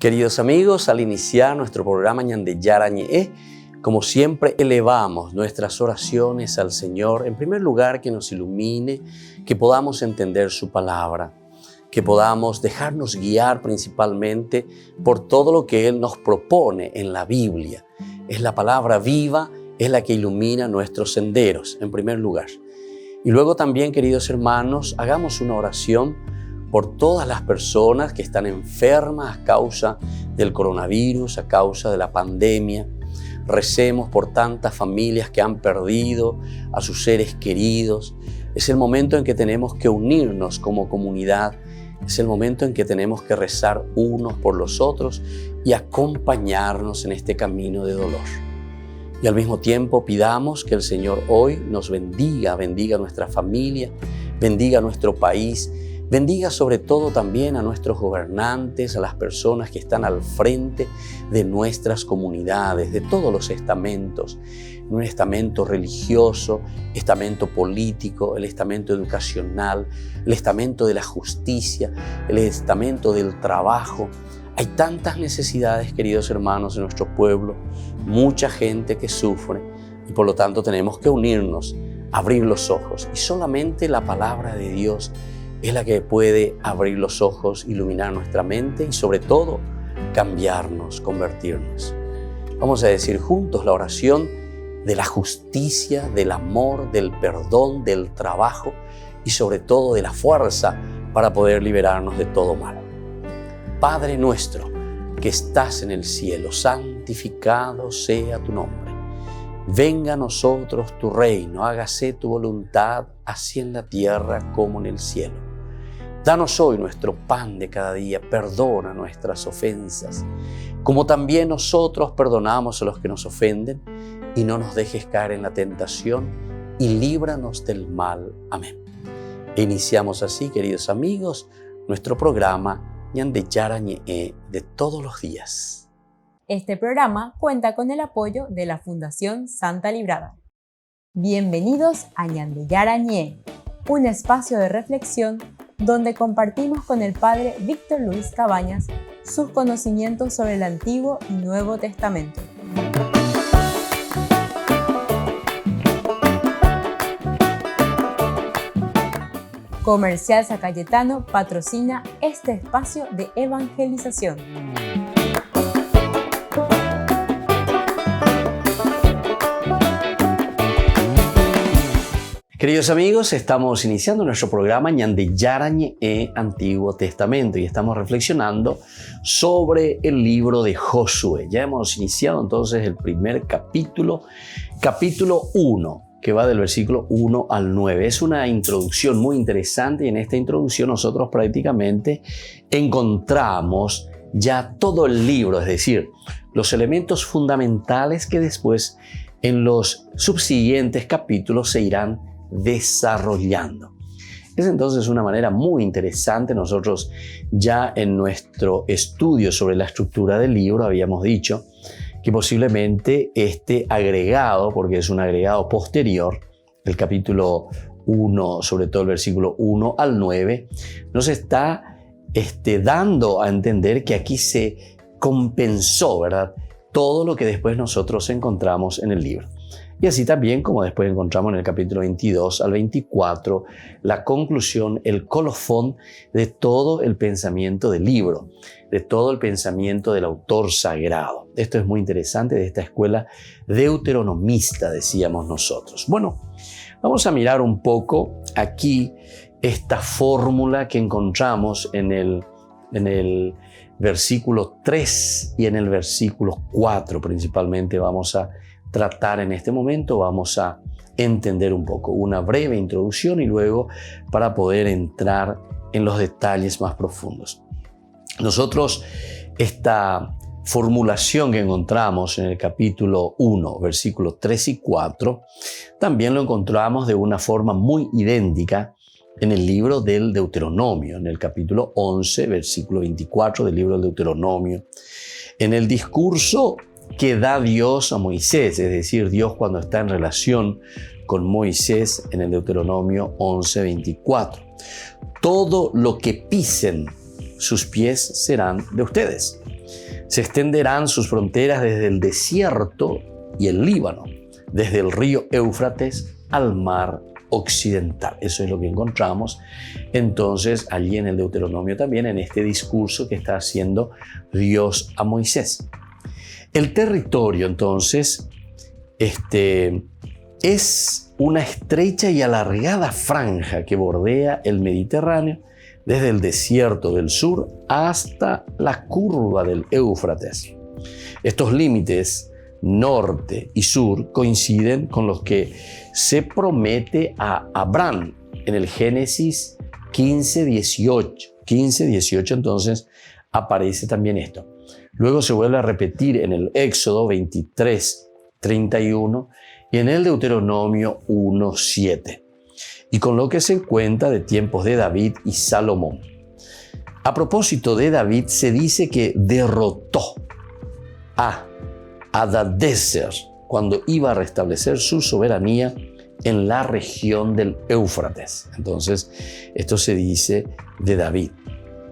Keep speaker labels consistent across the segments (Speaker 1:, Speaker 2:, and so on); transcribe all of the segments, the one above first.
Speaker 1: Queridos amigos, al iniciar nuestro programa Ñande Yarañe, como siempre elevamos nuestras oraciones al Señor, en primer lugar que nos ilumine, que podamos entender su palabra, que podamos dejarnos guiar principalmente por todo lo que Él nos propone en la Biblia. Es la palabra viva, es la que ilumina nuestros senderos, en primer lugar. Y luego también, queridos hermanos, hagamos una oración por todas las personas que están enfermas a causa del coronavirus, a causa de la pandemia. Recemos por tantas familias que han perdido a sus seres queridos. Es el momento en que tenemos que unirnos como comunidad. Es el momento en que tenemos que rezar unos por los otros y acompañarnos en este camino de dolor. Y al mismo tiempo pidamos que el Señor hoy nos bendiga nuestra familia, bendiga nuestro país, bendiga sobre todo también a nuestros gobernantes, a las personas que están al frente de nuestras comunidades, de todos los estamentos, un estamento religioso, estamento político, el estamento educacional, el estamento de la justicia, el estamento del trabajo. Hay tantas necesidades, queridos hermanos, en nuestro pueblo, mucha gente que sufre y por lo tanto tenemos que unirnos, abrir los ojos y solamente la palabra de Dios es la que puede abrir los ojos, iluminar nuestra mente y sobre todo cambiarnos, convertirnos. Vamos a decir juntos la oración de la justicia, del amor, del perdón, del trabajo y sobre todo de la fuerza para poder liberarnos de todo mal. Padre nuestro que estás en el cielo, santificado sea tu nombre. Venga a nosotros tu reino, hágase tu voluntad, así en la tierra como en el cielo. Danos hoy nuestro pan de cada día, perdona nuestras ofensas, como también nosotros perdonamos a los que nos ofenden, y no nos dejes caer en la tentación, y líbranos del mal. Amén. E iniciamos así, queridos amigos, nuestro programa Ñande Yarañe de todos los días.
Speaker 2: Este programa cuenta con el apoyo de la Fundación Santa Librada. Bienvenidos a Ñande Yarañe, un espacio de reflexión donde compartimos con el Padre Víctor Luis Cabañas sus conocimientos sobre el Antiguo y Nuevo Testamento. Comercial San Cayetano patrocina este espacio de evangelización.
Speaker 1: Queridos amigos, estamos iniciando nuestro programa Ñande Yarañe Antiguo Testamento y estamos reflexionando sobre el libro de Josué. Ya hemos iniciado entonces el primer capítulo 1, que va del versículo 1 al 9. Es una introducción muy interesante y en esta introducción nosotros prácticamente encontramos ya todo el libro, es decir, los elementos fundamentales que después en los subsiguientes capítulos se irán desarrollando. Es entonces una manera muy interesante. Nosotros ya en nuestro estudio sobre la estructura del libro habíamos dicho que posiblemente este agregado, porque es un agregado posterior, el capítulo 1, sobre todo el versículo 1 al 9, nos está dando a entender que aquí se compensó, ¿verdad?, todo lo que después nosotros encontramos en el libro. Y así también, como después encontramos en el capítulo 22 al 24, la conclusión, el colofón de todo el pensamiento del libro, de todo el pensamiento del autor sagrado. Esto es muy interesante de esta escuela deuteronomista, decíamos nosotros. Bueno, vamos a mirar un poco aquí esta fórmula que encontramos en el versículo 3 y en el versículo 4. Principalmente vamos a tratar en este momento, vamos a entender un poco, una breve introducción y luego para poder entrar en los detalles más profundos. Nosotros esta formulación que encontramos en el capítulo 1, versículos 3 y 4, también lo encontramos de una forma muy idéntica en el libro del Deuteronomio, en el capítulo 11, versículo 24 del libro del Deuteronomio, en el discurso que da Dios a Moisés, es decir, Dios cuando está en relación con Moisés en el Deuteronomio 11:24. Todo lo que pisen sus pies serán de ustedes. Se extenderán sus fronteras desde el desierto y el Líbano, desde el río Éufrates al mar occidental. Eso es lo que encontramos entonces allí en el Deuteronomio también, en este discurso que está haciendo Dios a Moisés. El territorio entonces es una estrecha y alargada franja que bordea el Mediterráneo desde el desierto del sur hasta la curva del Éufrates. Estos límites norte y sur coinciden con los que se promete a Abraham en el Génesis 15:18. 15:18 entonces aparece también esto. Luego se vuelve a repetir en el Éxodo 23:31 y en el Deuteronomio 1:7. Y con lo que se cuenta de tiempos de David y Salomón. A propósito de David, se dice que derrotó a Hadadezer cuando iba a restablecer su soberanía en la región del Éufrates. Entonces, esto se dice de David.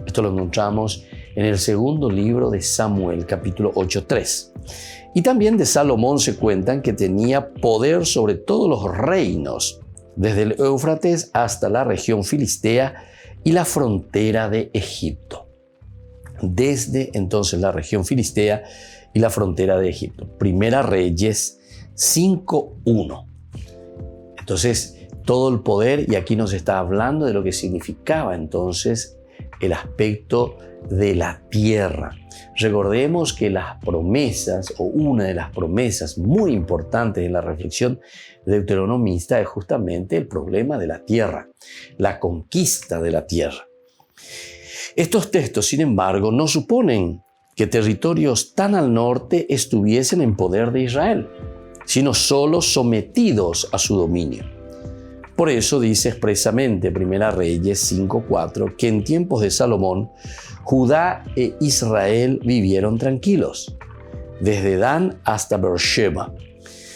Speaker 1: Esto lo encontramos en el segundo libro de Samuel, capítulo 8:3. Y también de Salomón se cuentan que tenía poder sobre todos los reinos, desde el Éufrates hasta la región filistea y la frontera de Egipto. Desde entonces la región filistea y la frontera de Egipto. Primera Reyes 5:1. Entonces, todo el poder, y aquí nos está hablando de lo que significaba entonces el aspecto de la tierra. Recordemos que las promesas, o una de las promesas muy importantes en la reflexión deuteronomista, es justamente el problema de la tierra, la conquista de la tierra. Estos textos, sin embargo, no suponen que territorios tan al norte estuviesen en poder de Israel, sino solo sometidos a su dominio. Por eso dice expresamente Primera Reyes 5:4 que en tiempos de Salomón, Judá e Israel vivieron tranquilos, desde Dan hasta Beersheba.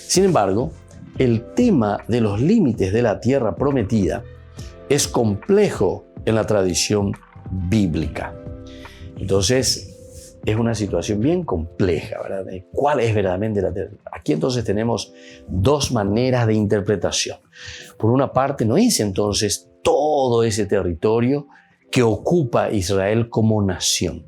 Speaker 1: Sin embargo, el tema de los límites de la tierra prometida es complejo en la tradición bíblica. Entonces, es una situación bien compleja, ¿verdad? ¿Cuál es verdaderamente la tierra? Aquí entonces tenemos dos maneras de interpretación. Por una parte, no es entonces todo ese territorio que ocupa Israel como nación,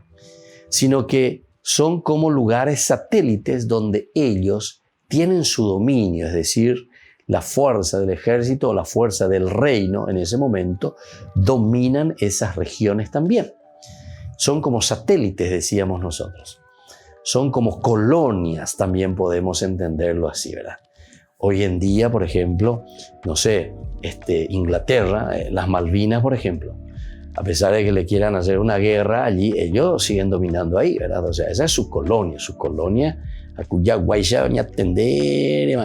Speaker 1: sino que son como lugares satélites donde ellos tienen su dominio, es decir, la fuerza del ejército o la fuerza del reino en ese momento dominan esas regiones también. Son como satélites, decíamos nosotros. Son como colonias, también podemos entenderlo así, ¿verdad? Hoy en día, por ejemplo, no sé, Inglaterra, las Malvinas, por ejemplo, a pesar de que le quieran hacer una guerra allí, ellos siguen dominando ahí, ¿verdad? O sea, esa es su colonia, a cuya guaysa van a atender,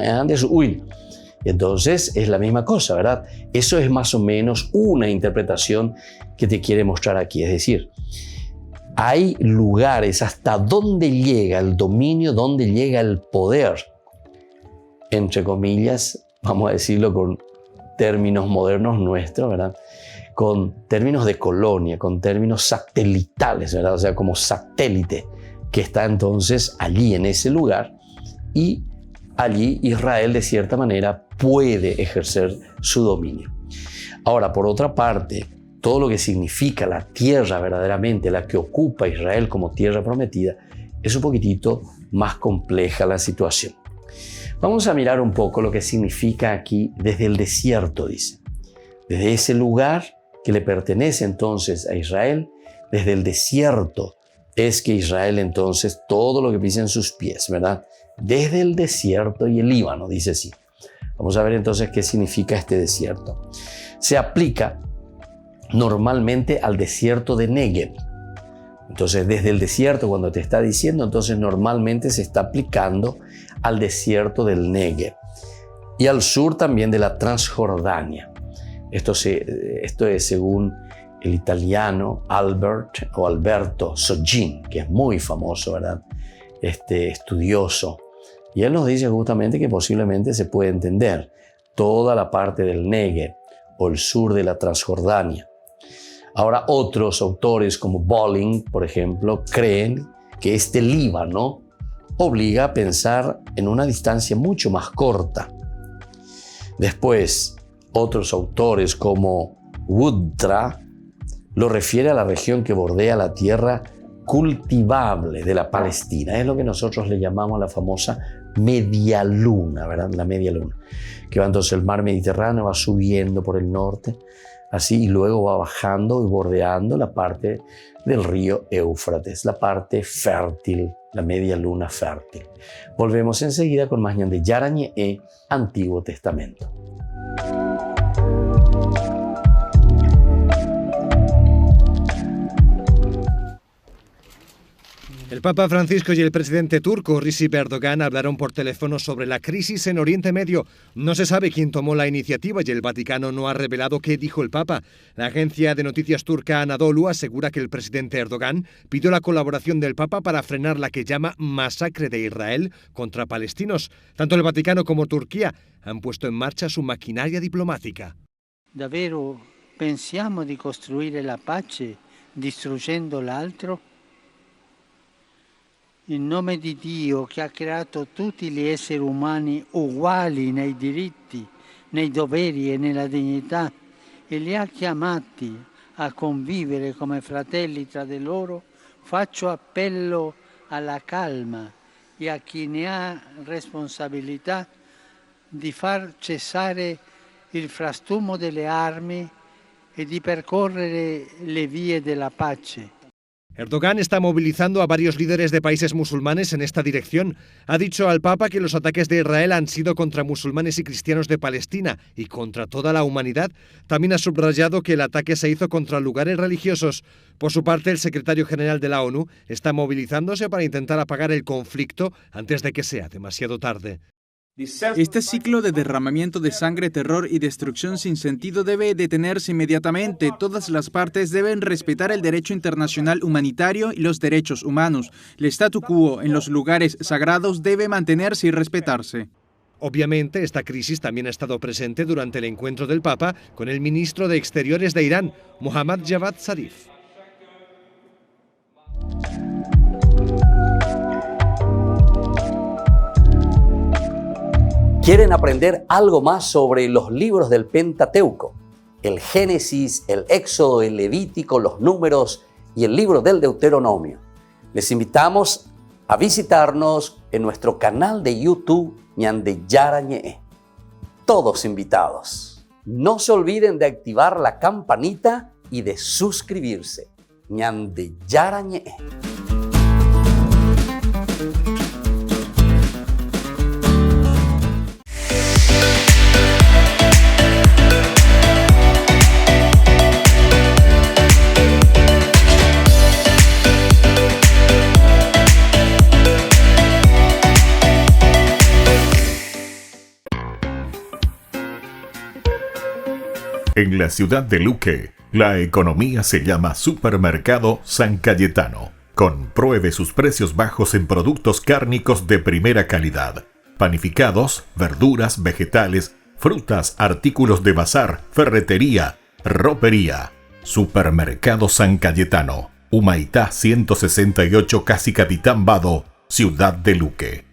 Speaker 1: uy. Entonces, es la misma cosa, ¿verdad? Eso es más o menos una interpretación que te quiere mostrar aquí, es decir, hay lugares hasta donde llega el dominio, donde llega el poder, entre comillas, vamos a decirlo con términos modernos nuestros, ¿verdad? Con términos de colonia, con términos satelitales, ¿verdad? O sea, como satélite que está entonces allí en ese lugar, y allí Israel de cierta manera puede ejercer su dominio. Ahora, por otra parte, todo lo que significa la tierra verdaderamente, la que ocupa Israel como tierra prometida, es un poquitito más compleja la situación. Vamos a mirar un poco lo que significa aquí desde el desierto, dice. Desde ese lugar que le pertenece entonces a Israel, desde el desierto es que Israel entonces, todo lo que pisen sus pies, ¿verdad? Desde el desierto y el Líbano, dice así. Vamos a ver entonces qué significa este desierto. Se aplica normalmente al desierto de Negev. Entonces, desde el desierto, cuando te está diciendo, entonces normalmente se está aplicando al desierto del Negev y al sur también de la Transjordania. Esto es según el italiano Alberto Sogin, que es muy famoso, ¿verdad? Estudioso. Y él nos dice justamente que posiblemente se puede entender toda la parte del Negev o el sur de la Transjordania. Ahora, otros autores como Bolling, por ejemplo, creen que este Líbano obliga a pensar en una distancia mucho más corta. Después, otros autores como Woodra lo refiere a la región que bordea la tierra cultivable de la Palestina. Es lo que nosotros le llamamos la famosa media luna, ¿verdad? La media luna, que va entonces el mar Mediterráneo, va subiendo por el norte, así, y luego va bajando y bordeando la parte del río Éufrates, la parte fértil, la media luna fértil. Volvemos enseguida con más Ñande Yarañe, Antiguo Testamento.
Speaker 3: El Papa Francisco y el presidente turco Recep Erdogan hablaron por teléfono sobre la crisis en Oriente Medio. No se sabe quién tomó la iniciativa y el Vaticano no ha revelado qué dijo el Papa. La agencia de noticias turca Anadolu asegura que el presidente Erdogan pidió la colaboración del Papa para frenar la que llama masacre de Israel contra palestinos. Tanto el Vaticano como Turquía han puesto en marcha su maquinaria diplomática.
Speaker 4: Davvero pensiamo di costruire la pace distruggendo l'altro? In nome di Dio che ha creato tutti gli esseri umani uguali nei diritti, nei doveri e nella dignità e li ha chiamati a convivere come fratelli tra di loro, faccio appello alla calma e a chi ne ha responsabilità di far cessare il frastuono delle armi e di percorrere le vie della pace.
Speaker 3: Erdogan está movilizando a varios líderes de países musulmanes en esta dirección. Ha dicho al Papa que los ataques de Israel han sido contra musulmanes y cristianos de Palestina y contra toda la humanidad. También ha subrayado que el ataque se hizo contra lugares religiosos. Por su parte, el secretario general de la ONU está movilizándose para intentar apagar el conflicto antes de que sea demasiado tarde.
Speaker 5: Este ciclo de derramamiento de sangre, terror y destrucción sin sentido debe detenerse inmediatamente. Todas las partes deben respetar el derecho internacional humanitario y los derechos humanos. El statu quo en los lugares sagrados debe mantenerse y respetarse.
Speaker 3: Obviamente, esta crisis también ha estado presente durante el encuentro del Papa con el ministro de Exteriores de Irán, Mohammad Javad Zarif.
Speaker 1: ¿Quieren aprender algo más sobre los libros del Pentateuco? El Génesis, el Éxodo, el Levítico, los Números y el libro del Deuteronomio. Les invitamos a visitarnos en nuestro canal de YouTube Ñande Yarañe. Todos invitados. No se olviden de activar la campanita y de suscribirse. Ñande Yarañe.
Speaker 6: En la ciudad de Luque, la economía se llama Supermercado San Cayetano. Compruebe sus precios bajos en productos cárnicos de primera calidad. Panificados, verduras, vegetales, frutas, artículos de bazar, ferretería, ropería. Supermercado San Cayetano. Humaitá 168 Casi Capitán Vado, ciudad de Luque.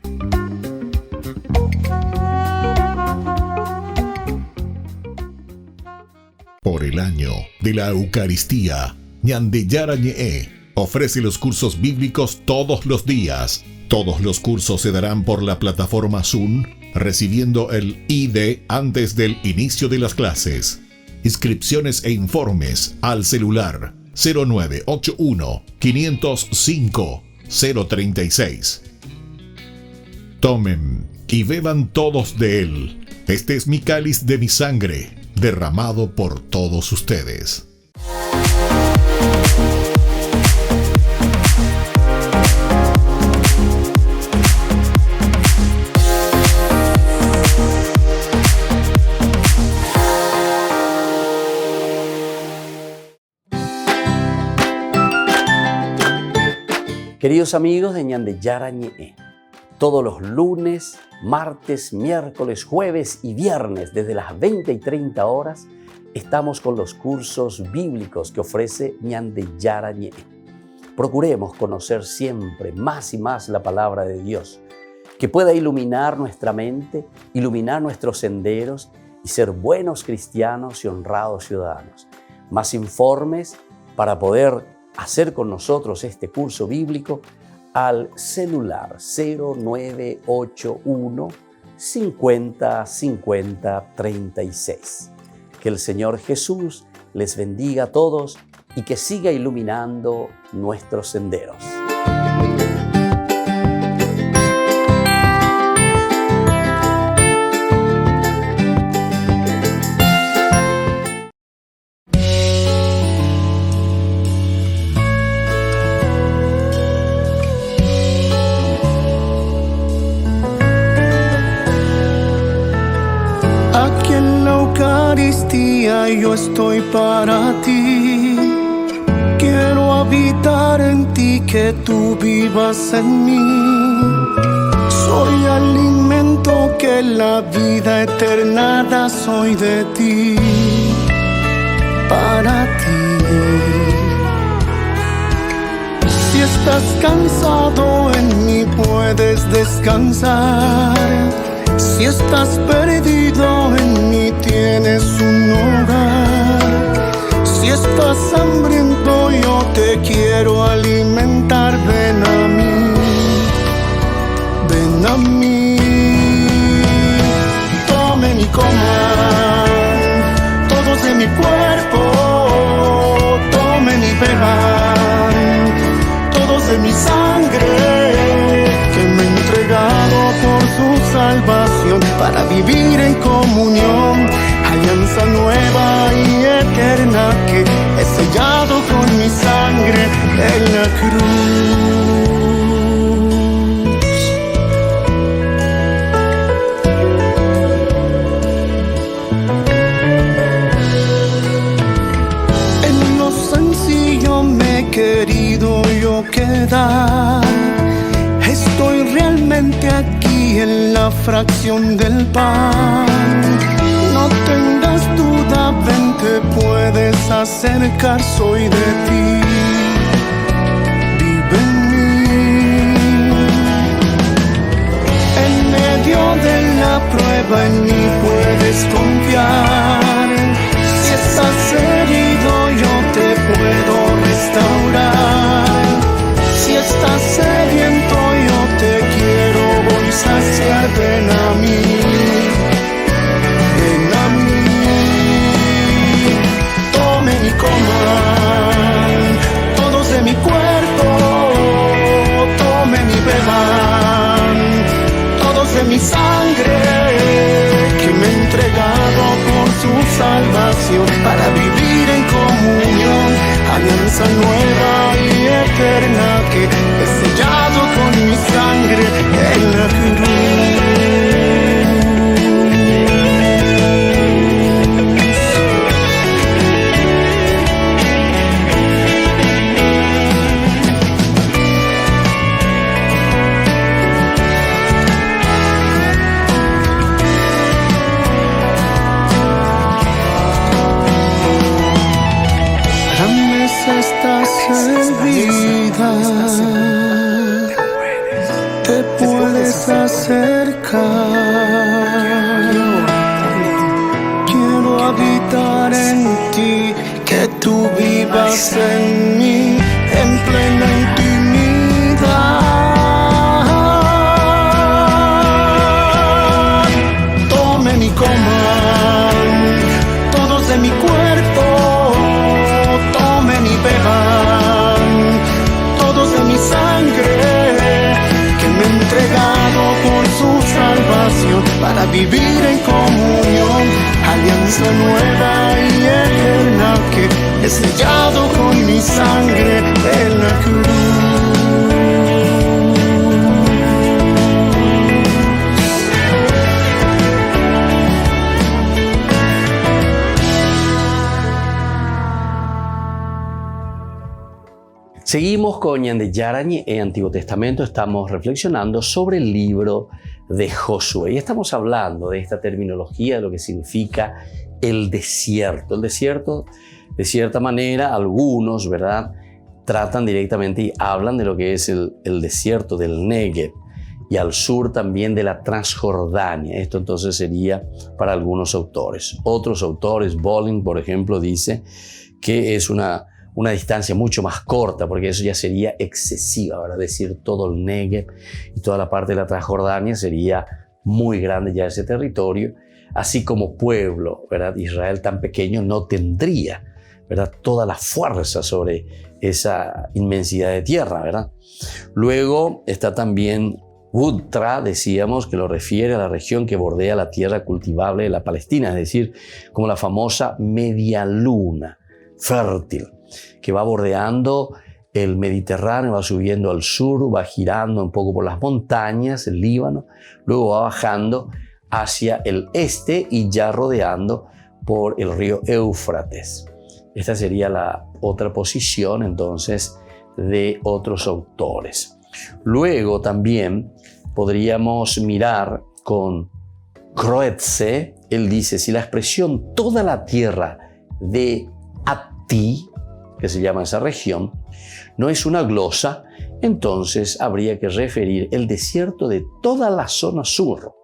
Speaker 6: Por el año de la Eucaristía, Ñande Yarañe ofrece los cursos bíblicos todos los días. Todos los cursos se darán por la plataforma Zoom, recibiendo el ID antes del inicio de las clases. Inscripciones e informes al celular 0981 505 036. Tomen y beban todos de él. Este es mi cáliz de mi sangre, derramado por todos ustedes.
Speaker 1: Queridos amigos de Ñande Yarañe, todos los lunes, martes, miércoles, jueves y viernes desde las 20 y 30 horas estamos con los cursos bíblicos que ofrece Ñande Yarañe. procuremos conocer siempre más y más la palabra de Dios, que pueda iluminar nuestra mente, iluminar nuestros senderos y ser buenos cristianos y honrados ciudadanos. Más informes para poder hacer con nosotros este curso bíblico al celular 0981 50 50 36. Que el Señor Jesús les bendiga a todos y que siga iluminando nuestros senderos.
Speaker 7: Aquí en la Eucaristía yo estoy para ti. Quiero habitar en ti, que tú vivas en mí. Soy alimento que la vida eterna da, soy de ti, para ti. Si estás cansado en mí puedes descansar. Si estás perdido en mí tienes un hogar. Si estás hambriento yo te quiero alimentar. Ven a mí, ven a mí. Tomen y coman todos de mi cuerpo. Tomen y beban todos de mi sangre, que me he entregado por su salvación, para vivir en comunión, alianza nueva y eterna que he sellado con mi sangre en la cruz. En lo sencillo me he querido yo quedar. Estoy realmente aquí en la fracción del pan. No tengas duda, ven, te puedes acercar, soy de ti. Vive en mí. En medio de la prueba en mí puedes confiar. Si estás herido yo te puedo restaurar. Si estás sediento yo te quiero voy saciar. Ven a mí, ven a mí. Tomen y coman todos de mi cuerpo. Tomen y beban todos de mi sangre, que me he entregado por su salvación, para vivir en comunión, alianza nueva y eterna que he sellado con mi sangre en la cruz. La mesa está servida, te puedes acercar. Quiero habitar en ti, que tú vivas en mí, en plena intimidad. Tomen y coman todos de mi cuerpo. Tomen y beban todos de mi sangre, que me he entregado por su salvación, para vivir en comunión, alianza nueva y eterna que he sellado con mi sangre en la cruz.
Speaker 1: Seguimos con Ñande Yarañe en Antiguo Testamento. Estamos reflexionando sobre el libro de Josué y estamos hablando de esta terminología, de lo que significa el desierto. El desierto, de cierta manera, algunos, ¿verdad?, tratan directamente y hablan de lo que es el desierto del Negev y al sur también de la Transjordania. Esto entonces sería para algunos autores. Otros autores, Bolin, por ejemplo, dice que es una distancia mucho más corta, porque eso ya sería excesiva, ¿verdad? Es decir, todo el Negev y toda la parte de la Transjordania sería muy grande ya ese territorio, así como pueblo, ¿verdad? Israel tan pequeño no tendría, ¿verdad?, toda la fuerza sobre esa inmensidad de tierra, ¿verdad? Luego está también Udtra, decíamos, que lo refiere a la región que bordea la tierra cultivable de la Palestina, es decir, como la famosa media luna fértil, que va bordeando el Mediterráneo, va subiendo al sur, va girando un poco por las montañas, el Líbano, luego va bajando hacia el este y ya rodeando por el río Éufrates. Esta sería la otra posición entonces de otros autores. Luego también podríamos mirar con Croetze. Él dice, si la expresión toda la tierra de Ati, que se llama esa región, no es una glosa, entonces habría que referir el desierto de toda la zona sur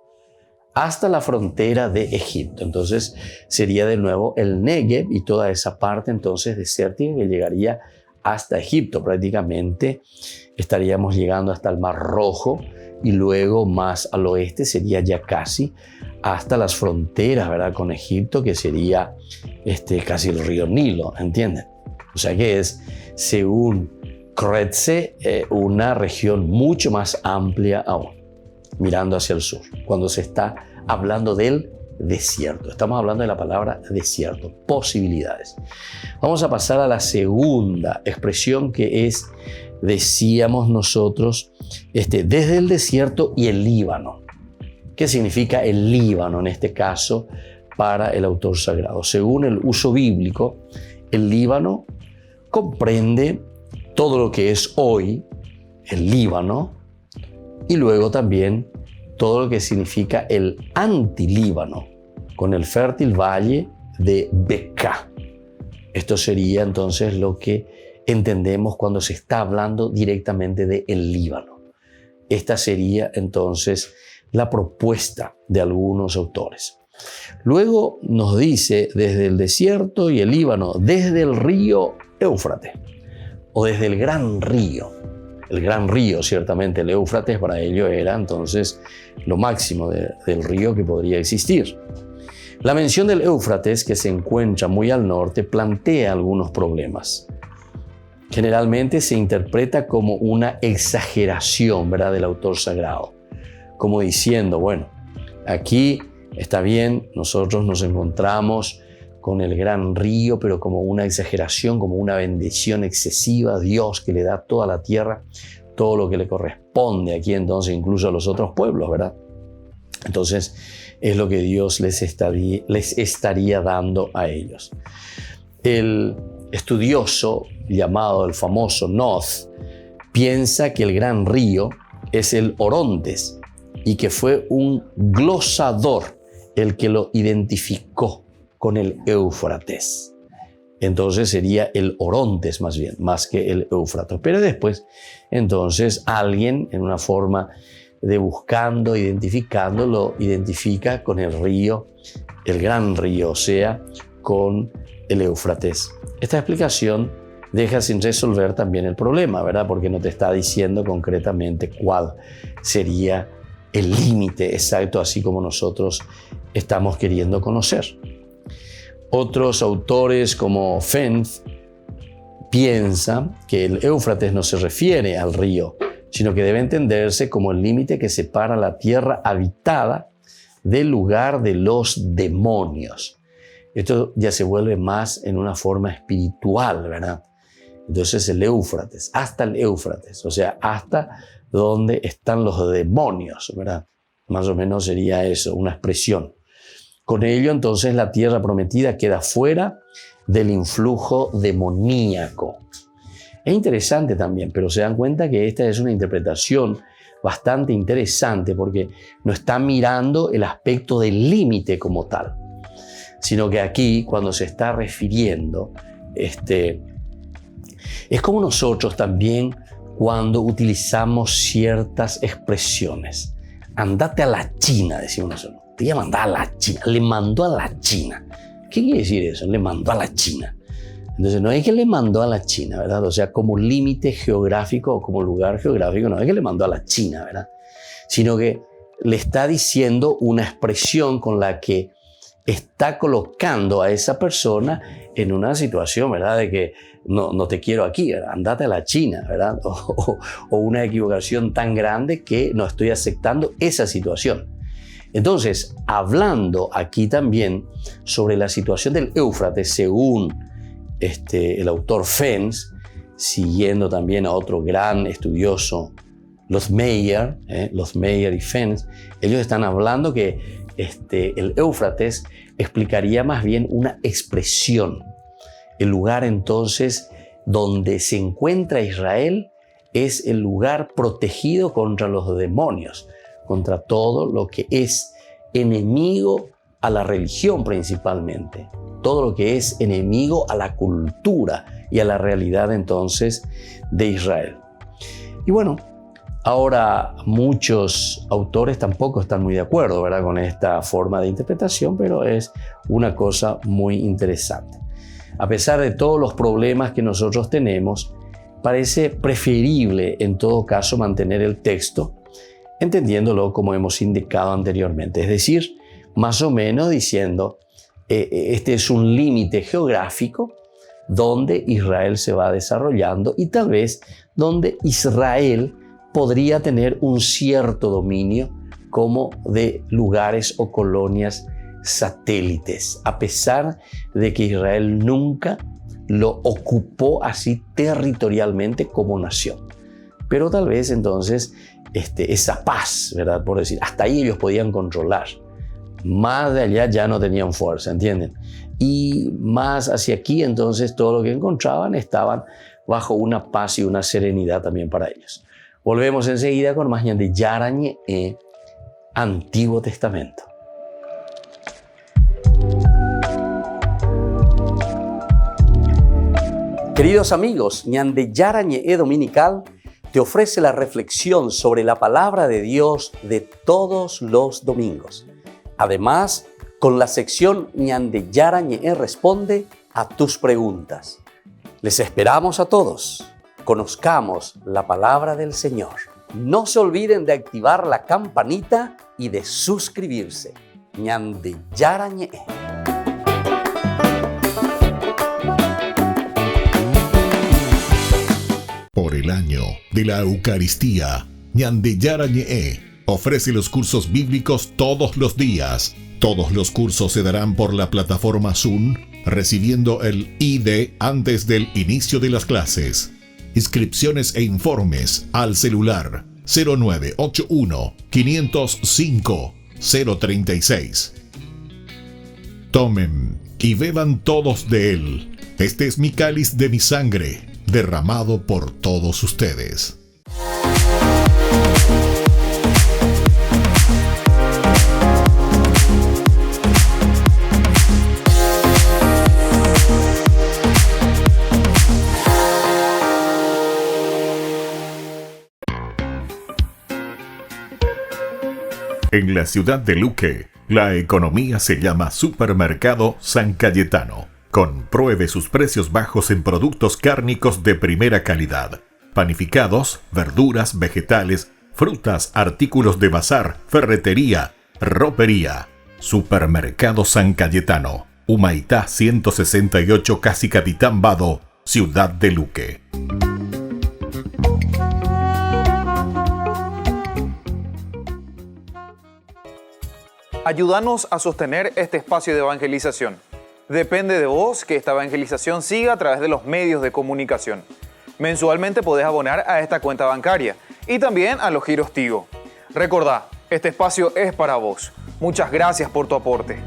Speaker 1: hasta la frontera de Egipto. Entonces sería de nuevo el Negev y toda esa parte entonces desértica que llegaría hasta Egipto. Prácticamente estaríamos llegando hasta el Mar Rojo y luego más al oeste sería ya casi hasta las fronteras, ¿verdad?, con Egipto, que sería casi el río Nilo, ¿entienden? O sea que es, según Croetze, una región mucho más amplia aún, mirando hacia el sur, cuando se está hablando del desierto. Estamos hablando de la palabra desierto, posibilidades. Vamos a pasar a la segunda expresión, que es, decíamos nosotros, desde el desierto y el Líbano. ¿Qué significa el Líbano en este caso para el autor sagrado? Según el uso bíblico, el Líbano comprende todo lo que es hoy el Líbano y luego también todo lo que significa el antilíbano, con el fértil valle de Beca. Esto sería entonces lo que entendemos cuando se está hablando directamente de el Líbano. Esta sería entonces la propuesta de algunos autores. Luego nos dice desde el desierto y el Líbano, desde el río Éufrates o desde el gran río. El gran río, ciertamente el Éufrates para ello era entonces lo máximo del río que podría existir. La mención del Éufrates, que se encuentra muy al norte, plantea algunos problemas. Generalmente se interpreta como una exageración, ¿verdad?, del autor sagrado, como diciendo, bueno, aquí está bien, nosotros nos encontramos con el gran río, pero como una exageración, como una bendición excesiva, Dios que le da toda la tierra, todo lo que le corresponde aquí entonces incluso a los otros pueblos, ¿verdad? Entonces es lo que Dios les estaría dando a ellos. El estudioso llamado el famoso Noz piensa que el gran río es el Orontes y que fue un glosador el que lo identificó con el Éufrates. Entonces sería el Orontes más bien, más que el Éufrates. Pero después, entonces, alguien en una forma de buscando, identificando, lo identifica con el río, el gran río, o sea, con el Éufrates. Esta explicación deja sin resolver también el problema, ¿verdad? Porque no te está diciendo concretamente cuál sería el límite exacto, así como nosotros estamos queriendo conocer. Otros autores como Fenf piensan que el Éufrates no se refiere al río, sino que debe entenderse como el límite que separa la tierra habitada del lugar de los demonios. Esto ya se vuelve más en una forma espiritual, ¿verdad? Entonces el Éufrates, hasta el Éufrates, o sea, hasta donde están los demonios, ¿verdad? Más o menos sería eso, una expresión. Con ello, entonces, la tierra prometida queda fuera del influjo demoníaco. Es interesante también, pero se dan cuenta que esta es una interpretación bastante interesante porque no está mirando el aspecto del límite como tal, sino que aquí, cuando se está refiriendo Es como nosotros también cuando utilizamos ciertas expresiones. Andate a la China, decimos nosotros. Te voy a mandar a la China. Le mandó a la China. ¿Qué quiere decir eso? Le mandó a la China. Entonces no es que le mandó a la China, ¿verdad? O sea, como límite geográfico o como lugar geográfico, no es que le mandó a la China, ¿verdad? Sino que le está diciendo una expresión con la que está colocando a esa persona en una situación, ¿verdad? De que no te quiero aquí, ¿verdad? Andate a la China, ¿verdad? O una equivocación tan grande que no estoy aceptando esa situación. Entonces, hablando aquí también sobre la situación del Éufrates, según el autor Fens, siguiendo también a otro gran estudioso, los Meyer y Fens, ellos están hablando que el Éufrates explicaría más bien una expresión. El lugar entonces donde se encuentra Israel es el lugar protegido contra los demonios, contra todo lo que es enemigo a la religión principalmente, todo lo que es enemigo a la cultura y a la realidad entonces de Israel. Y bueno, ahora muchos autores tampoco están muy de acuerdo, ¿verdad?, con esta forma de interpretación, pero es una cosa muy interesante. A pesar de todos los problemas que nosotros tenemos, parece preferible en todo caso mantener el texto, entendiéndolo como hemos indicado anteriormente, es decir, más o menos diciendo, este es un límite geográfico donde Israel se va desarrollando y tal vez donde Israel podría tener un cierto dominio como de lugares o colonias satélites, a pesar de que Israel nunca lo ocupó así territorialmente como nación. Pero tal vez entonces esa paz, ¿verdad?, por decir, hasta ahí ellos podían controlar. Más de allá ya no tenían fuerza, ¿entienden? Y más hacia aquí, entonces, todo lo que encontraban estaban bajo una paz y una serenidad también para ellos. Volvemos enseguida con más de Yarañe, Antiguo Testamento. Queridos amigos, Ñande Yarañe Dominical te ofrece la reflexión sobre la palabra de Dios de todos los domingos. Además, con la sección Ñande Yarañe responde a tus preguntas. Les esperamos a todos. Conozcamos la palabra del Señor. No se olviden de activar la campanita y de suscribirse. Ñande Yarañe.
Speaker 6: Por el año de la Eucaristía, Ñande Yarañe ofrece los cursos bíblicos todos los días. Todos los cursos se darán por la plataforma Zoom, recibiendo el ID antes del inicio de las clases. Inscripciones e informes al celular 0981 505 036. Tomen y beban todos de él. Este es mi cáliz de mi sangre, derramado por todos ustedes. En la ciudad de Luque, la economía se llama Supermercado San Cayetano. Compruebe sus precios bajos en productos cárnicos de primera calidad. Panificados, verduras, vegetales, frutas, artículos de bazar, ferretería, ropería. Supermercado San Cayetano, Humaitá 168, Casi Capitán Vado, ciudad de Luque.
Speaker 8: Ayúdanos a sostener este espacio de evangelización. Depende de vos que esta evangelización siga a través de los medios de comunicación. Mensualmente podés abonar a esta cuenta bancaria y también a los giros Tigo. Recordá, este espacio es para vos. Muchas gracias por tu aporte.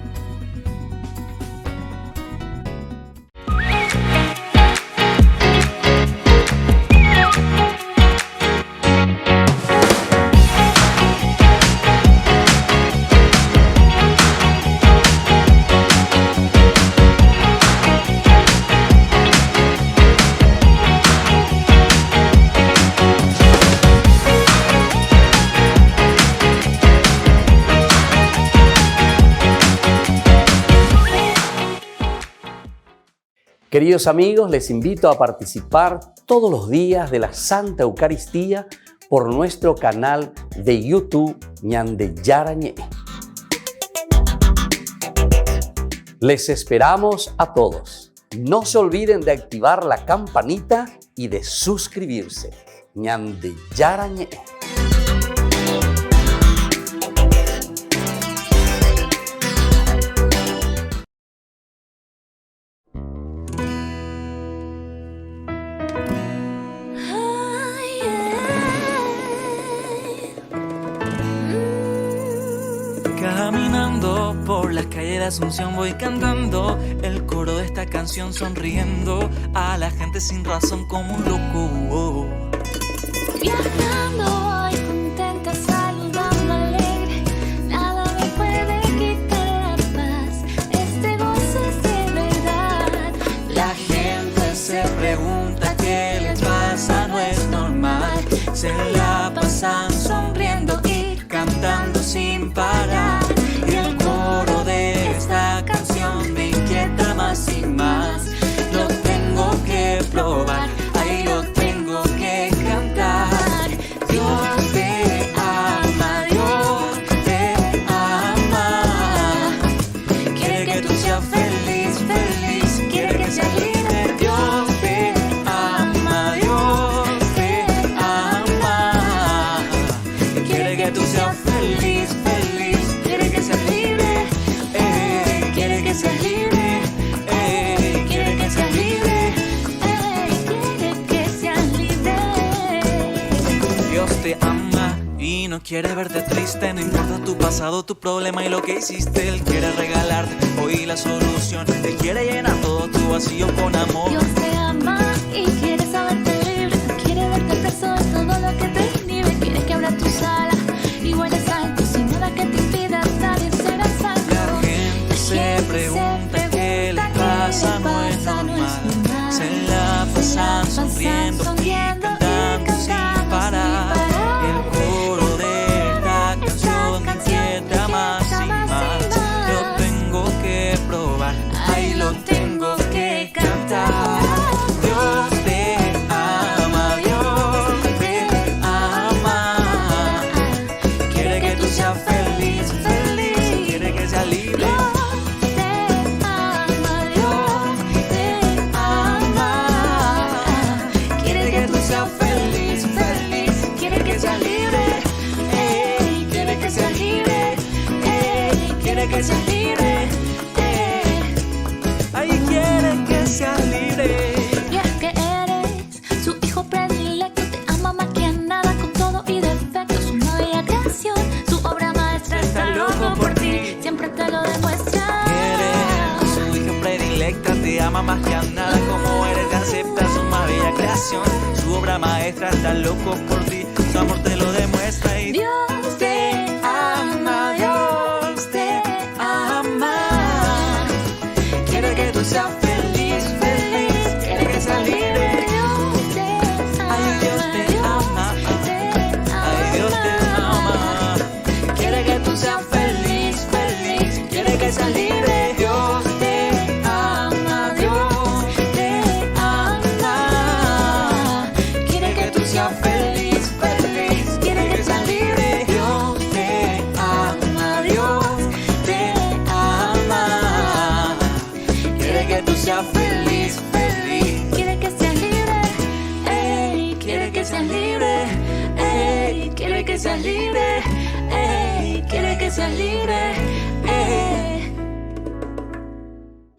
Speaker 1: Queridos amigos, les invito a participar todos los días de la Santa Eucaristía por nuestro canal de YouTube Ñande Yarañe. Les esperamos a todos. No se olviden de activar la campanita y de suscribirse. Ñande Yarañe.
Speaker 9: Caminando por las calles de Asunción voy cantando el coro de esta canción, sonriendo a la gente sin razón como un loco.
Speaker 10: Viajando voy contenta, saludando alegre, nada me puede quitar la paz, este gozo es de verdad.
Speaker 9: La gente se pregunta qué les pasa, no es normal, se la pasan sonriendo y cantando sin parar. Y el coro de esta canción me inquieta más y más. Lo tengo que probar, ahí lo tengo que cantar. Dios te ama, Dios te ama. Quiere que tú seas feliz, feliz, quiere que seas libre. Dios te ama, Dios te ama. Quiere que tú seas feliz, feliz, quiere que seas libre, quiere que seas libre, quiere que seas libre,
Speaker 10: Quiere que seas libre.
Speaker 9: Dios te ama y no quiere verte triste, no importa tu pasado, tu problema y lo que hiciste. Él quiere regalarte hoy la solución, Él quiere llenar todo tu vacío con amor.
Speaker 10: Dios te ama y quiere saberte libre, no quiere verte preso de todo lo que te inhibe. Quiere que abra tus alas y vueles alto, sin nada que te impida nadie será salvo.
Speaker 9: La gente se pregunta qué le pasa, no es normal, se la pasan sonriendo y cantando sin parar. El coro de esta canción me inquieta más y más. Lo tengo que probar, ahí lo tengo que cantar. Dios te ama, Dios te ama. Quiere que tú seas feliz, feliz, quiere que seas libre.
Speaker 10: Dios te ama, Dios te ama.
Speaker 9: Quiere que tú seas feliz, feliz, quiere que seas libre, quiere que seas libre, quiere que seas libre, ay, quiere que seas libre.
Speaker 10: Y es que eres su hijo predilecto, te ama más que a nada, con todo y defectos, una bella creación, su obra maestra está loco por ti, siempre te lo demuestra.
Speaker 9: Eres su hija predilecta, te ama más que a nada, como eres te acepta, su más bella creación, su obra maestra está loco por ti, su amor te lo demuestra. Y
Speaker 10: Dios
Speaker 9: te ama, Dios te ama. Quiere que tú seas feliz, feliz, quiere que seas libre. Ay, Dios te ama, ay, Dios te ama. Quiere que tú seas feliz, feliz, quiere que seas libre. Dios te ama, Dios te ama. Quiere que tú seas feliz, feliz, quiere que seas libre. Dios te ama, Dios te ama. Quiere que tú seas feliz, feliz,
Speaker 10: quiere que seas libre,
Speaker 9: quiere que seas libre, quiere que seas libre, quiere que seas libre.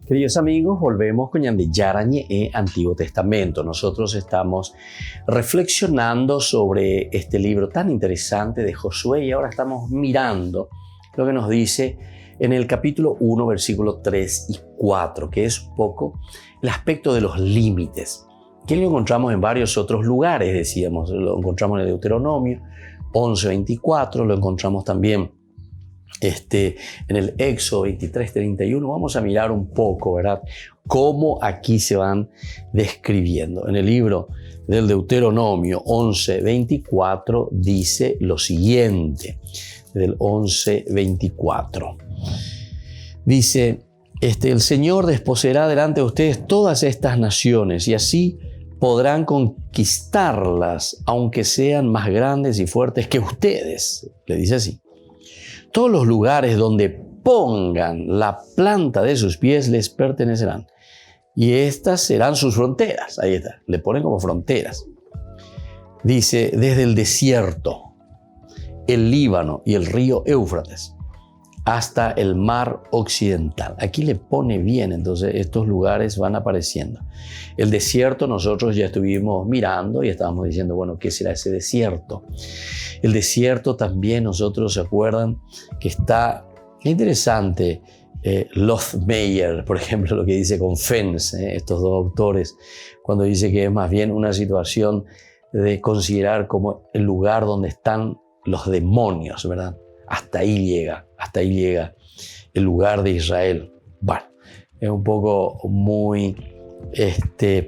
Speaker 1: Queridos amigos, volvemos con Ñande Yarañe, Antiguo Testamento. Nosotros estamos reflexionando sobre este libro tan interesante de Josué y ahora estamos mirando lo que nos dice en el capítulo 1, versículos 3 y 4, que es un poco el aspecto de los límites, que lo encontramos en varios otros lugares, decíamos, lo encontramos en el Deuteronomio 11:24, lo encontramos también en el Éxodo 23:31. Vamos a mirar un poco, ¿verdad?, cómo aquí se van describiendo. En el libro del Deuteronomio 11:24 dice lo siguiente, del 11:24. Dice: el Señor desposeerá delante de ustedes todas estas naciones y así podrán conquistarlas, aunque sean más grandes y fuertes que ustedes. Le dice así. Todos los lugares donde pongan la planta de sus pies les pertenecerán. Y estas serán sus fronteras. Ahí está. Le ponen como fronteras. Dice, desde el desierto, el Líbano y el río Éufrates, hasta el mar occidental. Aquí le pone bien, entonces estos lugares van apareciendo. El desierto nosotros ya estuvimos mirando y estábamos diciendo, bueno, ¿qué será ese desierto? El desierto también nosotros, ¿se acuerdan? Que está, qué interesante, Lothmeyer, por ejemplo, lo que dice con Fens, estos dos autores, cuando dice que es más bien una situación de considerar como el lugar donde están los demonios, ¿verdad? Hasta ahí llega el lugar de Israel. Bueno, es un poco muy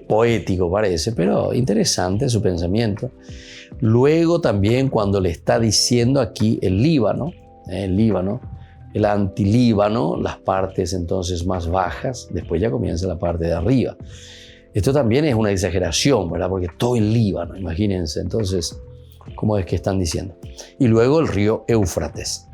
Speaker 1: poético parece, pero interesante su pensamiento. Luego también cuando le está diciendo aquí el Líbano, el antilíbano, las partes entonces más bajas, después ya comienza la parte de arriba. Esto también es una exageración, ¿verdad? Porque todo el Líbano, imagínense, entonces, ¿cómo es que están diciendo? Y luego el río Éufrates,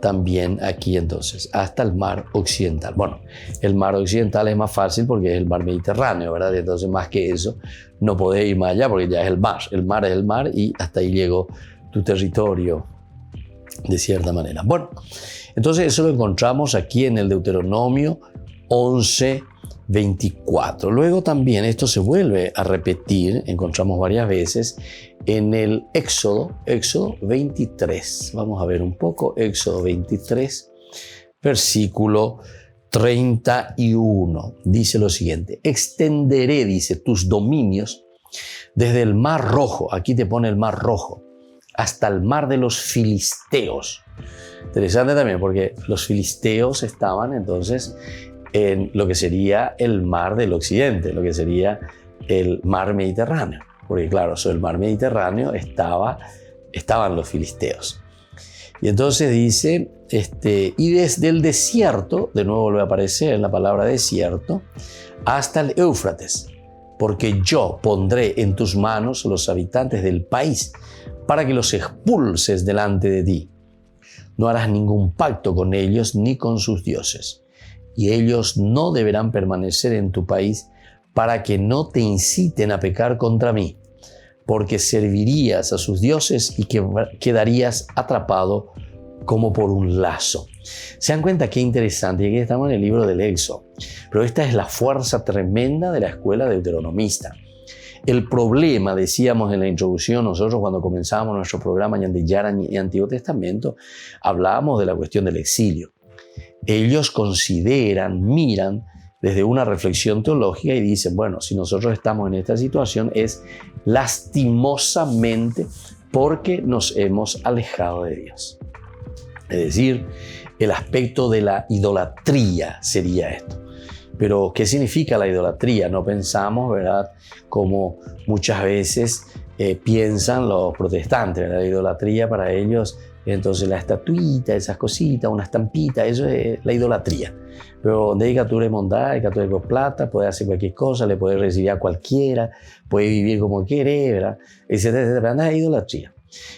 Speaker 1: también aquí entonces, hasta el mar occidental. Bueno, el mar occidental es más fácil porque es el mar Mediterráneo, ¿verdad? Entonces, más que eso, no podés ir más allá porque ya es el mar. El mar es el mar y hasta ahí llegó tu territorio, de cierta manera. Bueno, entonces eso lo encontramos aquí en el Deuteronomio 11:24. Luego también esto se vuelve a repetir, encontramos varias veces, en el Éxodo 23. Vamos a ver un poco, Éxodo 23, versículo 31. Dice lo siguiente, extenderé, dice, tus dominios desde el mar rojo, aquí te pone el mar rojo, hasta el mar de los filisteos. Interesante también porque los filisteos estaban entonces en lo que sería el mar del occidente, lo que sería el mar Mediterráneo. Porque claro, sobre el mar Mediterráneo estaban los filisteos. Y entonces dice, y desde el desierto, de nuevo vuelve a aparecer en la palabra desierto, hasta el Éufrates, porque yo pondré en tus manos los habitantes del país para que los expulses delante de ti. No harás ningún pacto con ellos ni con sus dioses, y ellos no deberán permanecer en tu país para que no te inciten a pecar contra mí, porque servirías a sus dioses y quedarías atrapado como por un lazo. ¿Se dan cuenta qué interesante? Y aquí estamos en el libro del Éxodo. Pero esta es la fuerza tremenda de la escuela deuteronomista. El problema, decíamos en la introducción, nosotros cuando comenzábamos nuestro programa Ñande Yarañe y Antiguo Testamento, hablábamos de la cuestión del exilio. Ellos consideran, miran desde una reflexión teológica y dicen, bueno, si nosotros estamos en esta situación es lastimosamente porque nos hemos alejado de Dios. Es decir, el aspecto de la idolatría sería esto. Pero, ¿qué significa la idolatría? No pensamos, ¿verdad?, como muchas veces piensan los protestantes, ¿verdad? La idolatría para ellos, entonces la estatuita, esas cositas, una estampita, eso es la idolatría. Pero donde hay captura de mondad, captura de plata, puede hacer cualquier cosa, le puede recibir a cualquiera, puede vivir como quiere, ¿verdad?, etcétera, etcétera. Anda, es idolatría.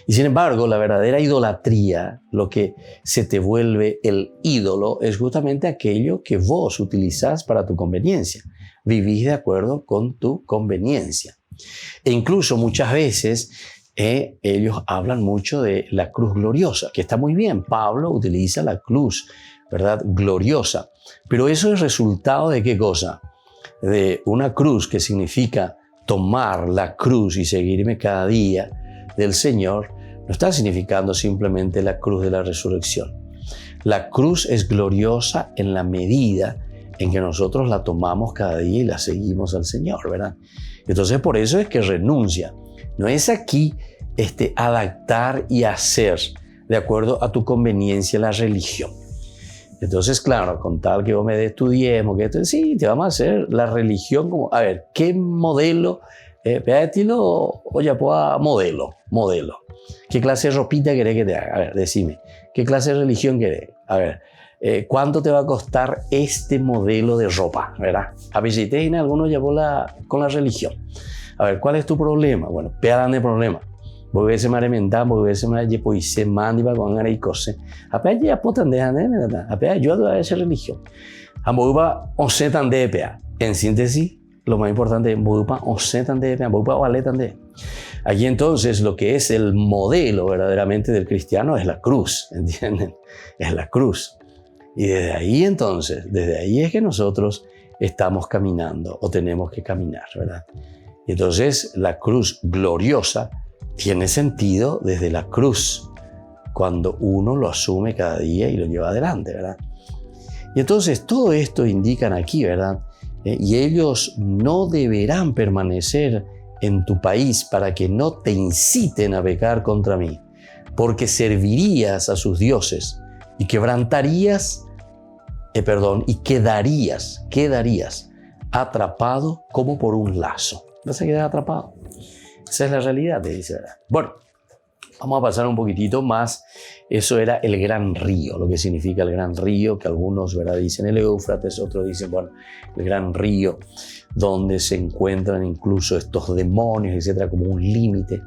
Speaker 1: Y sin embargo, la verdadera idolatría, lo que se te vuelve el ídolo, es justamente aquello que vos utilizás para tu conveniencia. Vivís de acuerdo con tu conveniencia. E incluso muchas veces ellos hablan mucho de la cruz gloriosa, que está muy bien. Pablo utiliza la cruz, ¿verdad?, gloriosa. Pero eso es resultado de ¿qué cosa? De una cruz que significa tomar la cruz y seguirme cada día del Señor, no está significando simplemente la cruz de la resurrección. La cruz es gloriosa en la medida en que nosotros la tomamos cada día y la seguimos al Señor, ¿verdad? Entonces por eso es que renuncia. No es aquí adaptar y hacer de acuerdo a tu conveniencia la religión. Entonces, claro, con tal que vos me des tu diezmo, que esto, sí, te vamos a hacer la religión como, a ver, ¿qué modelo? Estilo o ya pueda modelo. ¿Qué clase de ropita querés que te haga? A ver, decime, ¿qué clase de religión querés? A ver, ¿cuánto te va a costar este modelo de ropa? ¿Verdad? A veces algunos llevó con la religión. A ver, ¿cuál es tu problema? Bueno, pedan de problema. Voy a ser más elemental, voy a ser más de poesía, mandi, con ganas y cosas. A ver, ya potan de ¿verdad? A ver, yo a esa religión. A Mogupa, o se tan de pea. En síntesis, lo más importante es Mogupa, o se tan de pea, Mogupa, o ale tan de. Allí entonces lo que es el modelo verdaderamente del cristiano es la cruz, ¿entienden? Es la cruz. Y desde ahí entonces, desde ahí es que nosotros estamos caminando o tenemos que caminar, ¿verdad? Y entonces la cruz gloriosa tiene sentido desde la cruz, cuando uno lo asume cada día y lo lleva adelante, ¿verdad? Y entonces todo esto indican aquí, ¿verdad? Y ellos no deberán permanecer en tu país para que no te inciten a pecar contra mí, porque servirías a sus dioses y quebrantarías, y quedarías atrapado como por un lazo. Vas a quedar atrapado. Esa es la realidad, te dice, ¿verdad? Bueno, vamos a pasar un poquitito más. Eso era el gran río, lo que significa el gran río, que algunos, ¿verdad?, dicen el Éufrates, otros dicen, bueno, el gran río, donde se encuentran incluso estos demonios, etcétera, como un límite.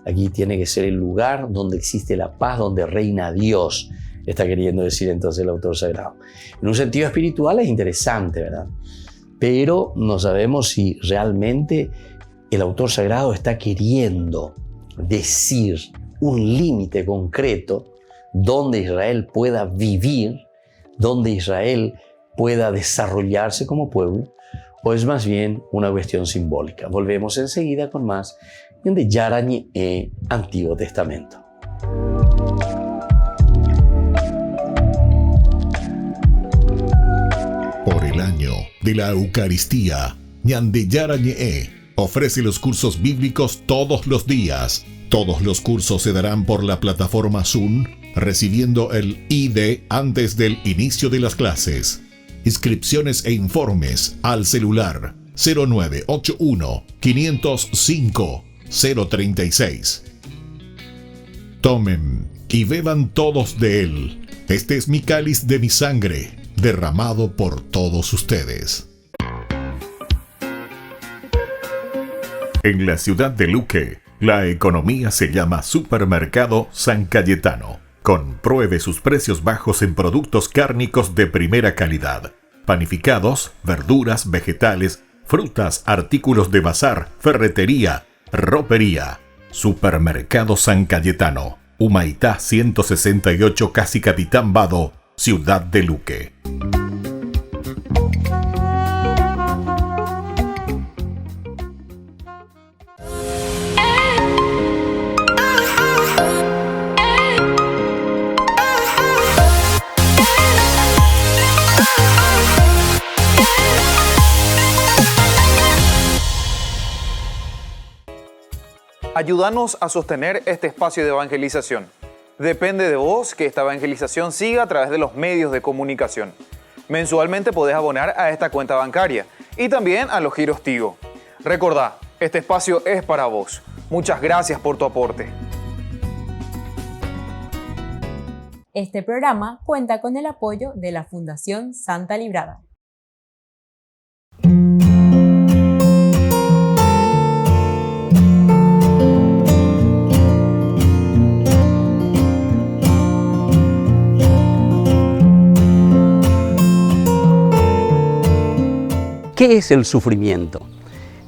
Speaker 1: Aquí tiene que ser el lugar donde existe la paz, donde reina Dios, está queriendo decir entonces el autor sagrado. En un sentido espiritual es interesante, ¿verdad? Pero no sabemos si realmente el autor sagrado está queriendo decir un límite concreto donde Israel pueda vivir, donde Israel pueda desarrollarse como pueblo, o es más bien una cuestión simbólica. Volvemos enseguida con más de Yarañé, Antiguo Testamento.
Speaker 6: Por el año de la Eucaristía, Ñande Yarañé ofrece los cursos bíblicos todos los días. Todos los cursos se darán por la plataforma Zoom, recibiendo el ID antes del inicio de las clases. Inscripciones e informes al celular 0981 505 036. Tomen y beban todos de él. Este es mi cáliz de mi sangre, derramado por todos ustedes. En la ciudad de Luque, la economía se llama Supermercado San Cayetano. Compruebe sus precios bajos en productos cárnicos de primera calidad. Panificados, verduras, vegetales, frutas, artículos de bazar, ferretería, ropería. Supermercado San Cayetano. Humaitá 168, Casi Capitán Vado, ciudad de Luque.
Speaker 8: Ayúdanos a sostener este espacio de evangelización. Depende de vos que esta evangelización siga a través de los medios de comunicación. Mensualmente podés abonar a esta cuenta bancaria y también a los giros Tigo. Recordá, este espacio es para vos. Muchas gracias por tu aporte.
Speaker 2: Este programa cuenta con el apoyo de la Fundación Santa Librada.
Speaker 1: ¿Qué es el sufrimiento?